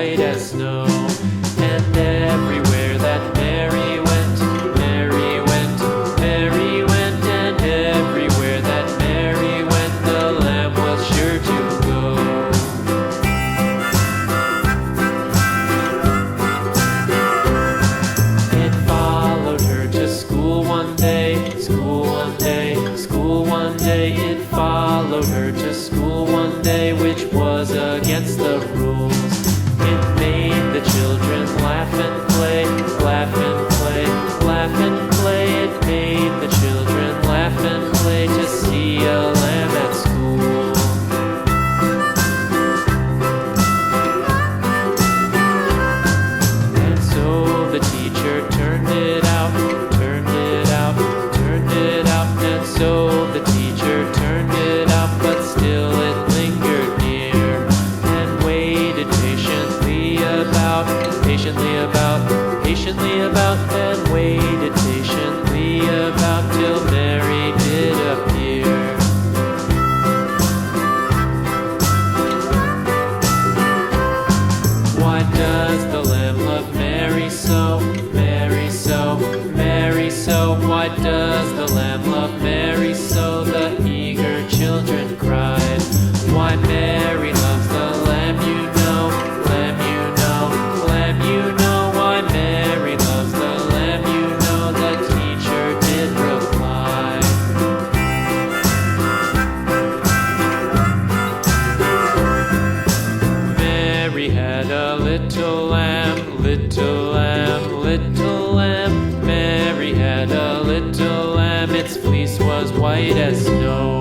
white as snow. And everywhere that Mary went, Mary went, Mary went, and everywhere that Mary went, the lamb was sure to go. It followed her to school one day, school one day, school one day. It followed her to school one day, which was against the rules. It made the children laugh and play, laugh and play, laugh and play. It made the children laugh and play to see a lamb at school. And so the teacher turned it out, turned it out, turned it out. And so the teacher turned it out, but still it lingered near and waited patiently about, patiently about, and waited patiently about till Mary did appear. Why does the lamb love Mary so, Mary so, Mary so? Why does the lamb love Mary so? The eager children cried. Why Mary loves the lamb, you know, lamb, you know, lamb, you know. Why Mary loves the lamb, you know, the teacher did reply. Mary had a little lamb, little lamb, little lamb. Mary had a little lamb, its fleece was white as snow.